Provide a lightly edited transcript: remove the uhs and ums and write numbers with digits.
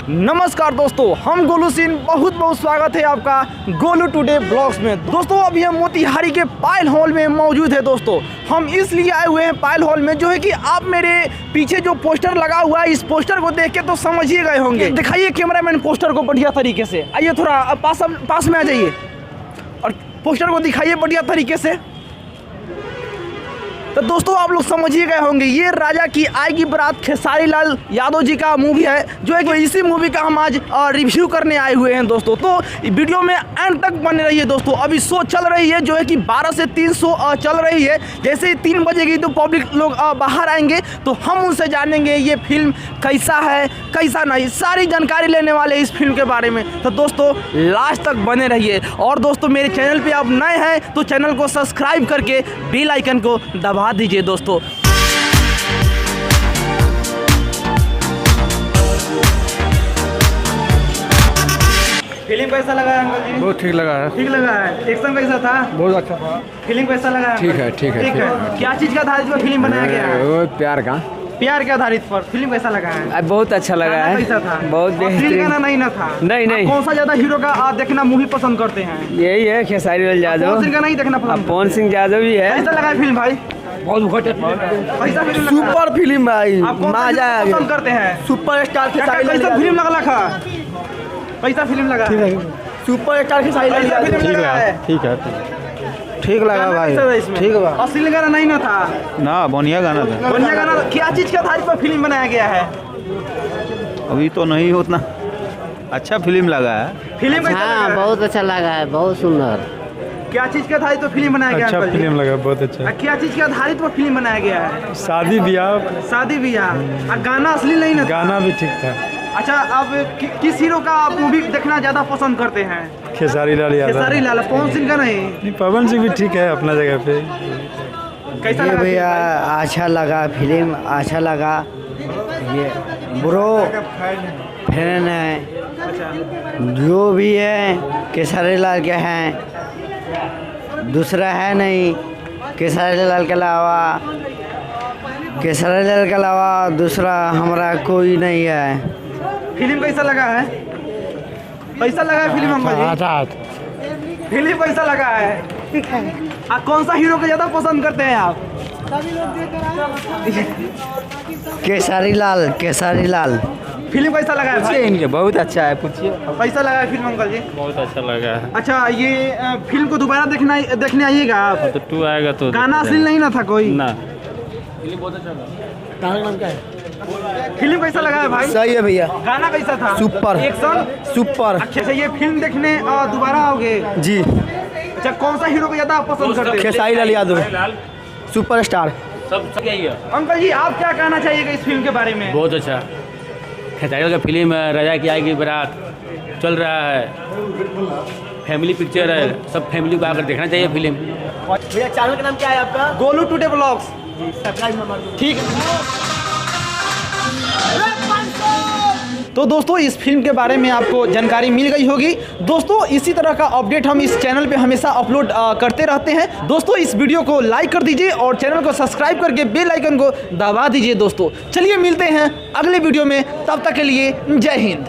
नमस्कार दोस्तों, हम गोलू सिंह बहुत बहुत स्वागत है आपका गोलू टुडे ब्लॉग्स में। दोस्तों अभी हम मोतिहारी के पायल हॉल में मौजूद है। दोस्तों हम इसलिए आए हुए हैं पायल हॉल में, जो है कि आप मेरे पीछे जो पोस्टर लगा हुआ है, इस पोस्टर को देख के तो समझ ही गए होंगे। दिखाइए कैमरामैन पोस्टर को बढ़िया तरीके से। आइए थोड़ा पास में आ जाइए और पोस्टर को दिखाइए बढ़िया तरीके से। तो दोस्तों आप लोग समझ ही गए होंगे, ये राजा की आएगी बारात खेसारी लाल यादव जी का मूवी है, जो है कि इसी मूवी का हम आज रिव्यू करने आए हुए हैं दोस्तों। तो वीडियो में एंड तक बने रहिए दोस्तों। अभी शो चल रही है, जो है कि 12 से 3 शो चल रही है। जैसे ही 3 बजेगी तो पब्लिक लोग बाहर आएंगे, तो हम उनसे जानेंगे ये फिल्म कैसा है कैसा नहीं, सारी जानकारी लेने वाले इस फिल्म के बारे में। तो दोस्तों लास्ट तक बने रहिए। और दोस्तों मेरे चैनल पर आप नए हैं तो चैनल को सब्सक्राइब करके बेल आइकन को दबा दीजिए दोस्तों। फिल्म कैसा लगा है अंकल जी? बहुत ठीक लगा है। ठीक लगा है। एक्शन कैसा था? बहुत अच्छा था। फिल्म कैसा लगा है? ठीक है, ठीक है, ठीक है। क्या चीज के आधारित पर फिल्म बनाया गया है? वो प्यार का। प्यार के आधारित पर फिल्म कैसा लगा है? बहुत अच्छा लगा है। कैसा था? बहुत बेहतरीन। गाना नहीं ना था? नहीं। कौन सा ज्यादा हीरो का देखना मूवी पसंद करते हैं? यही है खेसारी लाल यादव। कौन सिंह का नहीं देखना पसंद? पवन सिंह यादव भी है। कैसा लगा है फिल्म भाई? बहुत कैसा फिल्म लगा? सुपर फिल्म भाई, आप कौन सा मजा आ पसंद गया। करते हैं? सुपर स्टार खेसारी लाल कैसा यादव। फिल्म लगा था? कैसा फिल्म लगा? सुपर स्टार खेसारी लाल कैसा यादव। फिल्म लगा है? ठीक लगा भाई। ठीक लगा। असली गाना नहीं ना था? ना बढ़िया गाना था। बढ़िया गाना। क्या चीज के आधारित पर फिल्म बनाया गया है? अभी तो नहीं उतना अच्छा फिल्म लगा है। फिल्म कैसा लगा हाँ है? बहुत अच्छा लगा है, बहुत सुंदर। क्या चीज के आधारित पर फिल्म बनाया गया है? अच्छा अंकल जी? फिल्म लगा, बहुत अच्छा। क्या चीज के आधारित पर फिल्म बनाया गया है? शादी ब्याह, शादी ब्याह। और गाना असली नहीं ना था? गाना भी ठीक था। अच्छा, अब किस हीरो का आप मूवी देखना ज्यादा पसंद करते हैं? खेसारी लाल यादव। खेसारी लाल। पवन सिंह का नहीं? नहीं, पवन सिंह भी ठीक है अपना जगह पे। कैसा ये लगा भैया फिल्म? अच्छा लगा, फिल्म अच्छा लगा। ये ब्रो फैन है, जो भी है खेसारी लाल के हैं, दूसरा है नहीं। खेसारी लाल के अलावा दूसरा हमारा कोई नहीं है। फिल्म कैसा लगा है? कैसा लगा है फिल्म अंकल जी? फिल्म कैसा लगा है? कौन सा हीरो को ज्यादा पसंद करते हैं आप? खेसारी लाल। फिल्म कैसा लगा है भाई? बहुत अच्छा है, पूछिए। कैसा लगा है फिल्म अंकल जी? बहुत अच्छा लगा है। अच्छा, ये फिल्म को दोबारा देखने आइएगा आप? तो 2 आएगा तो गाना असली नहीं ना था कोई? ना। फिल्म कैसा लगा है भाई? सही है भैया, गाना कैसा था? सुपर। Action super. अच्छा, ये फिल्म देखने दोबारा आओगे? जी। अच्छा, कौन सा हीरो को ज्यादा आप पसंद करते हैं? Khesari Lal Yadav, super star. Uncle जी आप क्या कहना चाहिएगा इस फिल्म के बारे में? बहुत अच्छा खेसारी लाल का फिल्म है, राजा की आएगी बारात चल रहा है, फैमिली पिक्चर है, सब फैमिली को आकर देखना चाहिए फिल्म। भैया चैनल का नाम क्या है आपका? Golu today blogs. ठीक है। तो दोस्तों इस फिल्म के बारे में आपको जानकारी मिल गई होगी। दोस्तों इसी तरह का अपडेट हम इस चैनल पे हमेशा अपलोड करते रहते हैं। दोस्तों इस वीडियो को लाइक कर दीजिए और चैनल को सब्सक्राइब करके बेल आइकन को दबा दीजिए दोस्तों। चलिए मिलते हैं अगले वीडियो में, तब तक के लिए जय हिंद।